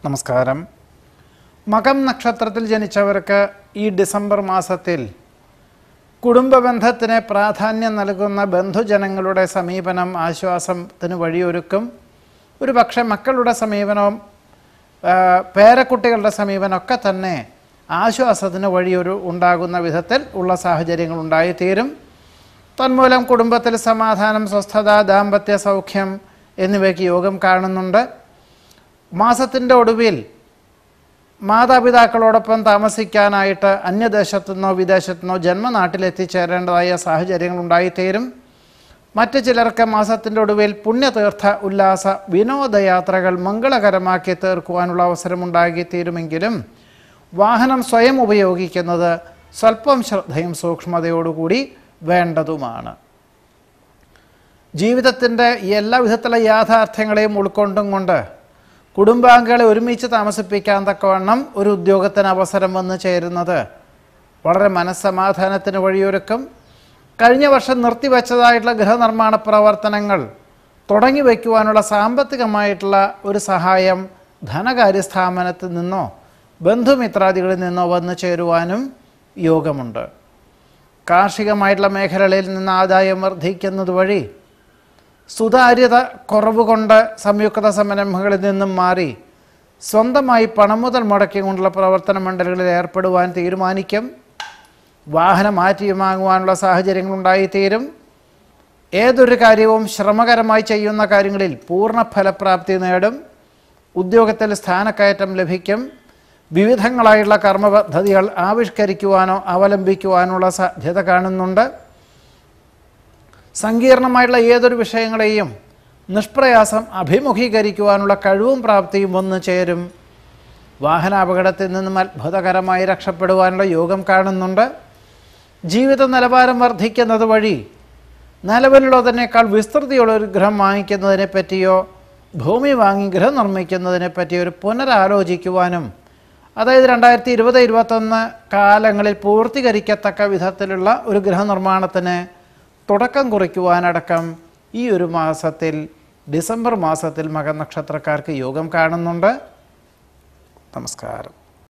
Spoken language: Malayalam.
നമസ്കാരം. മകം നക്ഷത്രത്തിൽ ജനിച്ചവർക്ക് ഈ ഡിസംബർ മാസത്തിൽ കുടുംബബന്ധത്തിന് പ്രാധാന്യം നൽകുന്ന ബന്ധുജനങ്ങളുടെ സമീപനം ആശ്വാസത്തിന് വഴിയൊരുക്കും. ഒരു പക്ഷേ മക്കളുടെ സമീപനവും പേരക്കുട്ടികളുടെ സമീപനമൊക്കെ തന്നെ ആശ്വാസത്തിന് ഉണ്ടാകുന്ന വിധത്തിൽ ഉള്ള സാഹചര്യങ്ങൾ ഉണ്ടായിത്തീരും. തന്മൂലം കുടുംബത്തിൽ സമാധാനം, സ്വസ്ഥത, ദാമ്പത്യ സൗഖ്യം എന്നിവയ്ക്ക് യോഗം കാണുന്നുണ്ട്. മാസത്തിൻ്റെ ഒടുവിൽ മാതാപിതാക്കളോടൊപ്പം താമസിക്കാനായിട്ട് അന്യദേശത്തുനിന്നോ വിദേശത്തുനിന്നോ ജന്മനാട്ടിലെത്തിച്ചേരേണ്ടതായ സാഹചര്യങ്ങൾ ഉണ്ടായിത്തീരും. മറ്റു ചിലർക്ക് മാസത്തിൻ്റെ ഒടുവിൽ പുണ്യതീർത്ഥ ഉല്ലാസ വിനോദയാത്രകൾ മംഗളകരമാക്കി തീർക്കുവാനുള്ള അവസരമുണ്ടാക്കിത്തീരുമെങ്കിലും വാഹനം സ്വയം ഉപയോഗിക്കുന്നത് സ്വല്പം ശ്രദ്ധയും സൂക്ഷ്മതയോടുകൂടി വേണ്ടതുമാണ്. ജീവിതത്തിൻ്റെ എല്ലാ വിധത്തിലുള്ള യാഥാർത്ഥ്യങ്ങളെയും ഉൾക്കൊണ്ടും കൊണ്ട് കുടുംബാംഗങ്ങളെ ഒരുമിച്ച് താമസിപ്പിക്കാൻ തക്കവണ്ണം ഒരു ഉദ്യോഗത്തിന് അവസരം വന്നു ചേരുന്നത് വളരെ മനസ്സമാധാനത്തിന് വഴിയൊരുക്കും. കഴിഞ്ഞ വർഷം നിർത്തിവെച്ചതായിട്ടുള്ള ഗൃഹനിർമ്മാണ പ്രവർത്തനങ്ങൾ തുടങ്ങി വയ്ക്കുവാനുള്ള സാമ്പത്തികമായിട്ടുള്ള ഒരു സഹായം ധനകാര്യസ്ഥാപനത്തിൽ നിന്നോ ബന്ധുമിത്രാദികളിൽ നിന്നോ വന്നു ചേരുവാനും യോഗമുണ്ട്. കാർഷികമായിട്ടുള്ള മേഖലകളിൽ നിന്ന് ആദായം വർദ്ധിക്കുന്നത് വഴി സുതാര്യത കുറവുകൊണ്ട് സംയുക്ത സംരംഭങ്ങളിൽ നിന്നും മാറി സ്വന്തമായി പണം മുതൽ മുടക്കിക്കൊണ്ടുള്ള പ്രവർത്തന മണ്ഡലങ്ങളിൽ ഏർപ്പെടുവാൻ തീരുമാനിക്കും. വാഹനം മാറ്റി വാങ്ങുവാനുള്ള സാഹചര്യങ്ങളുണ്ടായിത്തീരും. ഏതൊരു കാര്യവും ശ്രമകരമായി ചെയ്യുന്ന കാര്യങ്ങളിൽ പൂർണ്ണ ഫലപ്രാപ്തി നേടും. ഉദ്യോഗത്തിൽ സ്ഥാനക്കയറ്റം ലഭിക്കും. വിവിധങ്ങളായുള്ള കർമ്മപദ്ധതികൾ ആവിഷ്കരിക്കുവാനോ അവലംബിക്കുവാനുള്ള സാധ്യത കാണുന്നുണ്ട്. സങ്കീർണമായിട്ടുള്ള ഏതൊരു വിഷയങ്ങളെയും നിഷ്പ്രയാസം അഭിമുഖീകരിക്കുവാനുള്ള കഴിവും പ്രാപ്തിയും വന്നു ചേരും. വാഹനാപകടത്തിൽ നിന്നും അത്ഭുതകരമായി രക്ഷപ്പെടുവാനുള്ള യോഗം കാണുന്നുണ്ട്. ജീവിത നിലവാരം വർദ്ധിക്കുന്നത് വഴി നിലവിലുള്ളതിനേക്കാൾ വിസ്തൃതിയുള്ളൊരു ഗൃഹം വാങ്ങിക്കുന്നതിനെ പറ്റിയോ ഭൂമി വാങ്ങി ഗൃഹം നിർമ്മിക്കുന്നതിനെ പറ്റിയോ ഒരു പുനരാലോചിക്കുവാനും, അതായത് 2020-21 കാലങ്ങളിൽ പൂർത്തീകരിക്കത്തക്ക വിധത്തിലുള്ള ഒരു ഗൃഹനിർമ്മാണത്തിന് തുടക്കം കുറിക്കുവാനടക്കം ഈ ഒരു മാസത്തിൽ ഡിസംബർ മാസത്തിൽ മകനക്ഷത്രക്കാർക്ക് യോഗം കാണുന്നുണ്ട്. നമസ്കാരം.